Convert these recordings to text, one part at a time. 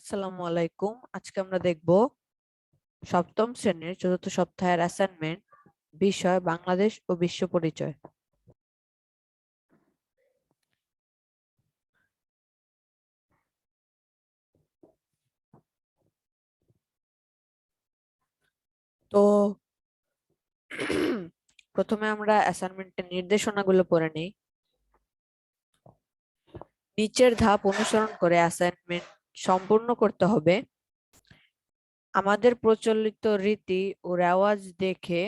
আসসালামু আলাইকুম। আজকে আমরা দেখব সপ্তম শ্রেণীর চতুর্থ সপ্তাহের অ্যাসাইনমেন্ট, বিষয় বাংলাদেশ ও বিশ্ব পরিচয়। তো প্রথমে আমরা অ্যাসাইনমেন্টের নির্দেশনাগুলো পড়ে নিই। নিচের ধাপ অনুসরণ করে অ্যাসাইনমেন্ট সম্পূর্ণ করতে হবে। আমাদের প্রচলিত রীতি ও রেওয়াজ দেখে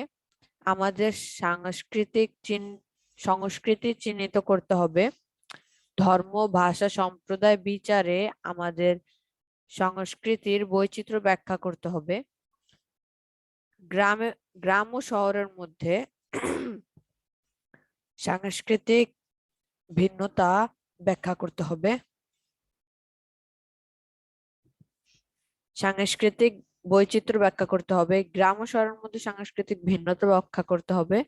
আমাদের সংস্কৃতি চিহ্নিত করতে হবে। ধর্ম, ভাষা, সম্প্রদায় বিচারে আমাদের সংস্কৃতির বৈচিত্র্য ব্যাখ্যা করতে হবে। গ্রাম ও শহরের মধ্যে সাংস্কৃতিক ভিন্নতা ব্যাখ্যা করতে হবে। সাংস্কৃতিক বৈচিত্র্য ব্যাখ্যা করতে হবে। গ্রাম ও শহরের মধ্যে সাংস্কৃতিক ভিন্নতা ব্যাখ্যা করতে হবে।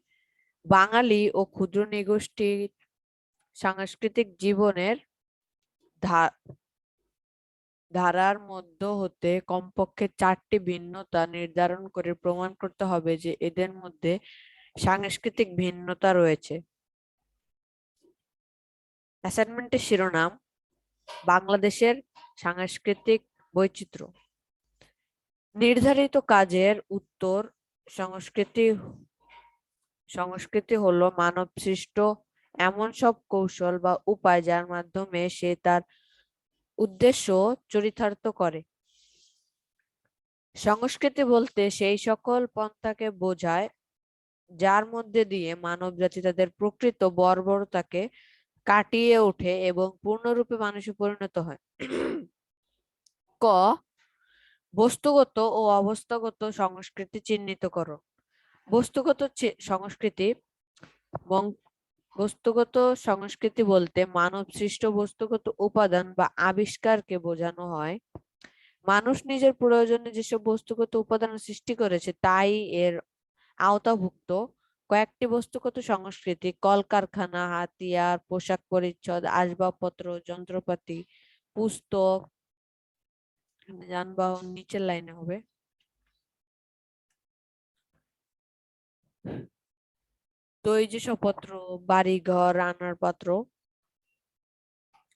বাঙালি ও ক্ষুদ্র নৃগোষ্ঠীর সাংস্কৃতিক জীবনের ধারার মধ্য হতে কমপক্ষে 4টি ভিন্নতা নির্ধারণ করে প্রমাণ করতে হবে যে এদের মধ্যে সাংস্কৃতিক ভিন্নতা রয়েছে। অ্যাসাইনমেন্টের শিরোনাম বাংলাদেশের সাংস্কৃতিক বৈচিত্র্য। নির্ধারিত কাজের উত্তর সংস্কৃতি হলো মানব সৃষ্ট এমন সব কৌশল বা উপায় যার মাধ্যমে সে তার উদ্দেশ্য চরিতার্থ করে। সংস্কৃতি বলতে সেই সকল পন্থাকে বোঝায় যার মধ্যে দিয়ে মানব জাতি তাদের প্রকৃত বর্বরতাকে কাটিয়ে ওঠে এবং পূর্ণরূপে মানুষে পরিণত হয়। ক, বস্তুগত ও অবস্থাগত সংস্কৃতি চিহ্নিত করো। সংস্কৃতি বস্তুগত সংস্কৃতি বলতে মানব সৃষ্ট বস্তুগত উপাদান বা আবিষ্কারকে বোঝানো হয়। মানুষ নিজের প্রয়োজনে যেসব বস্তুগত উপাদান সৃষ্টি করেছে তাই এর আওতাভুক্ত। কয়েকটি বস্তুগত সংস্কৃতি কলকারখানা, হাতিয়ার, পোশাক পরিচ্ছদ, আসবাবপত্র, যন্ত্রপাতি, পুস্তক, যানবাহন নিচের লাইনে হবে। তৈজসপত্র, বাড়িঘর, রান্নার পাত্র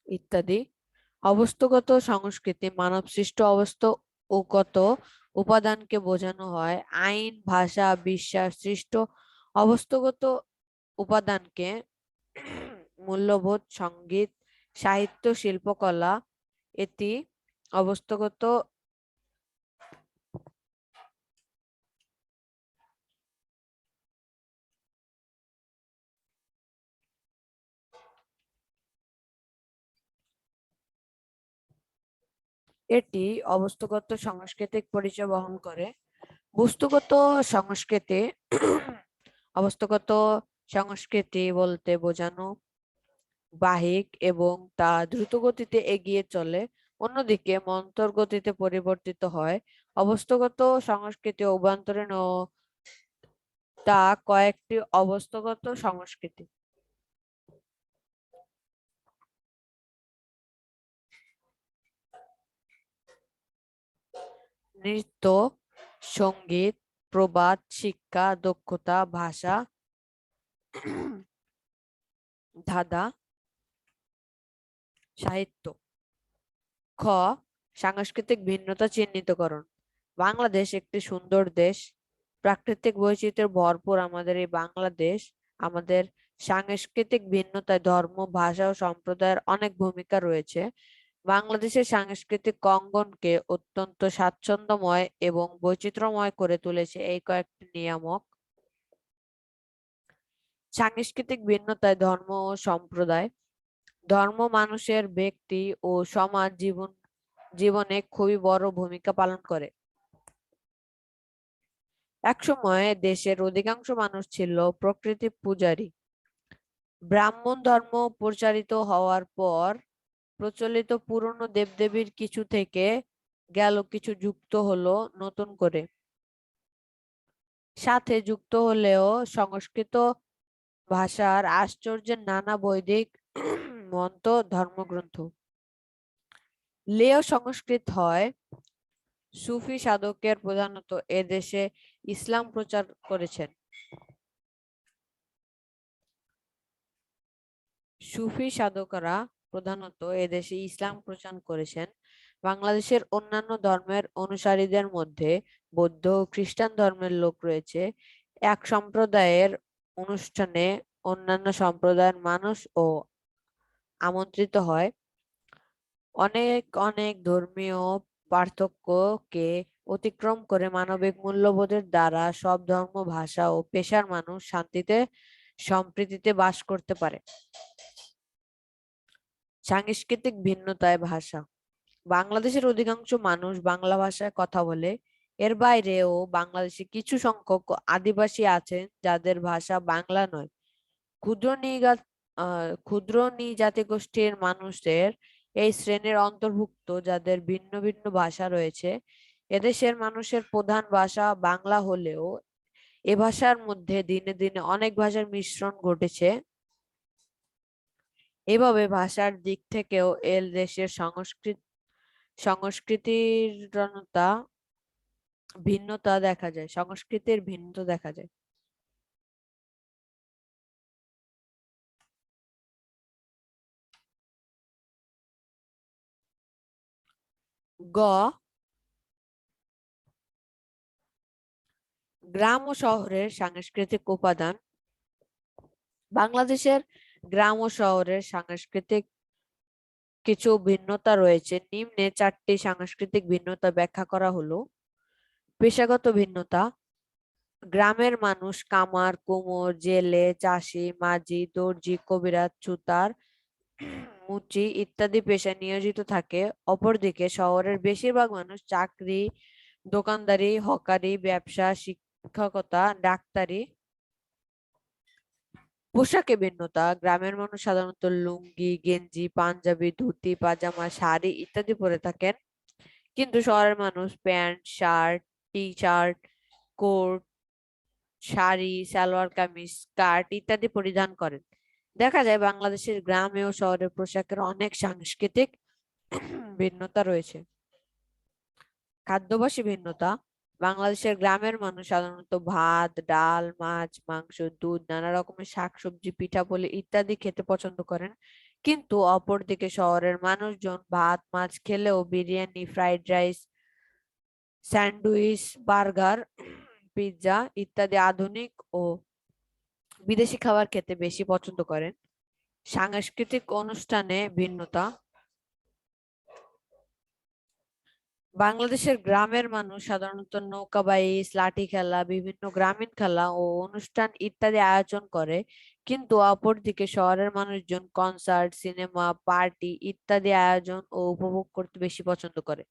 ইত্যাদি। অবস্থাগত সংস্কৃতি মানব সৃষ্ট অবস্থাগত উপাদানকে বোঝানো হয়। আইন, ভাষা, বিশ্বাস সৃষ্ট অবস্থাগত উপাদানকে মূল্যবোধ, সঙ্গীত, সাহিত্য, শিল্পকলা এটি অবস্থাগত সাংস্কৃতিক পরিচয় বহন করে। বস্তুগত সংস্কৃতি অবস্থাগত সংস্কৃতি বলতে বোঝানো বাহিক এবং তা দ্রুত গতিতে এগিয়ে চলে, অন্যদিকে মন্তর গতিতে পরিবর্তিত হয়। অবস্থাগত সংস্কৃতি অভ্যন্তরীণ ও তা কয়েকটি অবস্থাগত সংস্কৃতি। নৃত্য, সঙ্গীত, প্রবাদ, শিক্ষা, দক্ষতা, ভাষা, ধাঁধা, সাহিত্য। খ, সাংস্কৃতিক ভিন্নতা চিহ্নিতকরণ। বাংলাদেশ একটি সুন্দর দেশ, প্রাকৃতিক বৈচিত্র্যে ভরপুর আমাদের এই বাংলাদেশ। আমাদের সাংস্কৃতিক ভিন্নতায় ধর্ম, ভাষা ও সম্প্রদায়ের অনেক ভূমিকা রয়েছে। বাংলাদেশের সাংস্কৃতিক অঙ্গনকে অত্যন্ত স্বাচ্ছন্দ্যময় এবং বৈচিত্র্যময় করে তুলেছে এই কয়েকটি নিয়ামক। সাংস্কৃতিক ভিন্নতায় ধর্ম ও সম্প্রদায়। ধর্ম মানুষের ব্যক্তি ও সমাজ জীবনে খুবই বড় ভূমিকা পালন করে। একসময় দেশের অধিকাংশ মানুষ ছিল প্রকৃতি পূজারী। ব্রাহ্মণ ধর্ম প্রচারিত হওয়ার পর প্রচলিত পুরনো দেবদেবীর কিছু থেকে গেল কিছু যুক্ত হলো নতুন করে, সাথে যুক্ত হলেও সংস্কৃত ভাষার আশ্চর্যের নানা বৈদিক মন্ত্র, ধর্মগ্রন্থ। লেহ সংস্কৃত হয় সুফি সাধকের প্রধানত এদেশে ইসলাম প্রচার করেছেন। সুফি সাধকরা প্রধানত এদেশে ইসলাম প্রচার করেছেন। বাংলাদেশের অন্যান্য ধর্মের অনুসারীদের মধ্যে বৌদ্ধ ও খ্রিস্টান ধর্মের লোক রয়েছে। এক সম্প্রদায়ের অনুষ্ঠানে অন্যান্য সম্প্রদায়ের মানুষ ও আমন্ত্রিত হয়। অনেক অনেক ধর্মীয় পার্থক্যকে অতিক্রম করে মানবিক মূল্যবোধের দ্বারা সব ধর্ম, ভাষা ও পেশার মানুষ শান্তিতে সম্প্রীতিতে বাস করতে পারে। সাংস্কৃতিক ভিন্নতায় ভাষা। বাংলাদেশের অধিকাংশ মানুষ বাংলা ভাষায় কথা বলে। এর বাইরেও বাংলাদেশে কিছু সংখ্যক আদিবাসী আছেন যাদের ভাষা বাংলা নয়। ক্ষুদ্র নৃজাতি গোষ্ঠীর মানুষদের এই শ্রেণীর অন্তর্ভুক্ত যাদের ভিন্ন ভিন্ন ভাষা রয়েছে। এদেশের মানুষের প্রধান ভাষা বাংলা হলেও এ ভাষার মধ্যে দিনে দিনে অনেক ভাষার মিশ্রণ ঘটেছে। এভাবে ভাষার দিক থেকেও এ দেশের সংস্কৃতির ভিন্নতা দেখা যায়। গ, গ্রাম ও শহরের সাংস্কৃতিক উপাদান। বাংলাদেশের গ্রাম ও শহরের সাংস্কৃতিক কিছু ভিন্নতা রয়েছে। নিম্নে 4টি সাংস্কৃতিক ভিন্নতা ব্যাখ্যা করা হলো। পেশাগত ভিন্নতা। গ্রামের মানুষ কামার, কুমোর, জেলে, চাষি, মাঝি, দর্জি, কবিরাজ, ছুতার, মুচি ইত্যাদি পেশায় নিয়োজিত থাকে। অপরদিকে শহরের বেশিরভাগ মানুষ চাকরি, দোকানদারি, হকারি, ব্যবসা, শিক্ষকতা, ডাক্তারি। পোশাকে ভিন্নতা। গ্রামের মানুষ সাধারণত লুঙ্গি, গেঞ্জি, পাঞ্জাবি, ধুতি, পাজামা, শাড়ি ইত্যাদি পরে থাকেন, কিন্তু শহরের মানুষ pant, shirt, T shirt, coat, sari, salwar kameez, skirt ইত্যাদি পরিধান করেন। দেখা যায় বাংলাদেশের গ্রামে ও শহরের পোশাকের অনেক সাংস্কৃতিক ভিন্নতা রয়েছে। খাদ্যভাসী ভিন্নতা। বাংলাদেশের গ্রামের মানুষ সাধারণত ভাত, ডাল, মাছ, মাংস, দুধ, নানা রকমের শাকসবজি, পিঠাপুলি ইত্যাদি খেতে পছন্দ করেন, কিন্তু অপরদিকে শহরের মানুষজন ভাত, মাছ খেলেও biryani, fried rice, sandwich, burger, pizza ইত্যাদি আধুনিক ও বিদেশি খাবার খেতে বেশি পছন্দ করেন। সাংস্কৃতিক অনুষ্ঠানে ভিন্নতা। বাংলাদেশের গ্রামের মানুষ সাধারণত নৌকাবাইজ, লাঠি খেলা, বিভিন্ন গ্রামীণ খেলা ও অনুষ্ঠান ইত্যাদি আয়োজন করে, কিন্তু অপরদিকে শহরের মানুষজন কনসার্ট, সিনেমা, পার্টি ইত্যাদি আয়োজন ও উপভোগ করতে বেশি পছন্দ করে।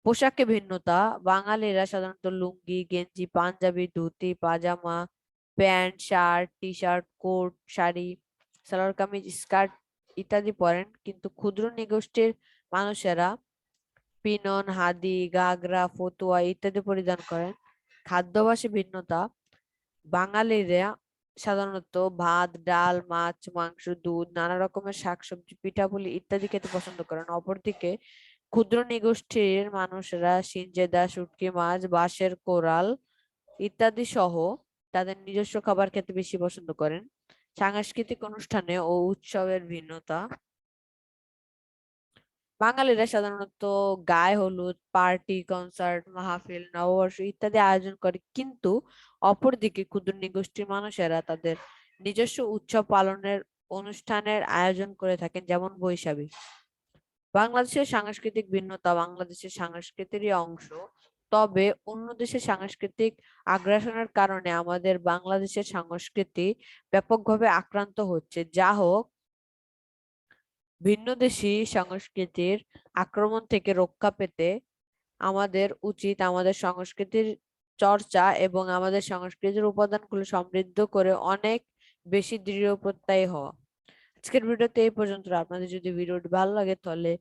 পোশাকে ভিন্নতা। বাঙালিরা সাধারণত লুঙ্গি, গেঞ্জি, পাঞ্জাবি, ধুতি, পাজামা, pant, shirt, T shirt, coat, sari, salwar kameez, skirt ইত্যাদি পরেন, কিন্তু ক্ষুদ্র নৃগোষ্ঠীর মানুষেরা পিনন, হাদি, ঘাগরা, ফতুয়া ইত্যাদি পরিধান করেন। খাদ্যভাসে ভিন্নতা। বাঙালিরা সাধারণত ভাত, ডাল, মাছ, মাংস, দুধ, নানা রকমের শাকসবজি, পিঠাপুলি ইত্যাদি খেতে পছন্দ করেন। অপরদিকে ক্ষুদ্র নৃগোষ্ঠীর মানুষেরা সিঞ্জেদা, শুটকি মাছ, বাঁশের কোরাল ইত্যাদি সহ তাদের নিজস্ব খাবার খেতে বেশি পছন্দ করেন। সাংস্কৃতিক অনুষ্ঠানে ও উৎসবের ভিন্নতা। বাঙালিরা সাধারণত গায়ে হলুদ, পার্টি, কনসার্ট, মাহফিল, নববর্ষ ইত্যাদি আয়োজন করে, কিন্তু অপরদিকে ক্ষুদ্র নৃগোষ্ঠীর মানুষেরা তাদের নিজস্ব উৎসব পালনের অনুষ্ঠানের আয়োজন করে থাকেন, যেমন বৈশাখী। বাংলাদেশের সাংস্কৃতিক ভিন্নতা বাংলাদেশের সংস্কৃতিরই অংশ, তবে অন্য দেশের সাংস্কৃতিক আগ্রাসনের কারণে আমাদের বাংলাদেশের সংস্কৃতি ব্যাপকভাবে আক্রান্ত হচ্ছে। যা হোক, ভিন্নদেশী সংস্কৃতির আক্রমণ থেকে রক্ষা পেতে আমাদের উচিত আমাদের সংস্কৃতির চর্চা এবং আমাদের সংস্কৃতির উপাদানগুলো সমৃদ্ধ করে অনেক বেশি দৃঢ় প্রত্যয়ী হওয়া। আজকের ভিডিওতে এই পর্যন্ত। আপনাদের যদি ভিডিওটি ভালো লাগে তাহলে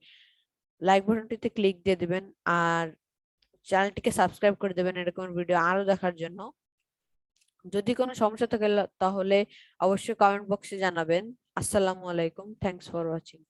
লাইক বাটনটিতে ক্লিক দিয়ে দিবেন আর চ্যানেলটিকে সাবস্ক্রাইব করে দেবেন এরকম ভিডিও আরো দেখার জন্য। যদি কোনো সমস্যা থাকে তাহলে অবশ্যই কমেন্ট বক্সে জানাবেন। আসসালামু আলাইকুম, থ্যাংকস ফর ওয়াচিং।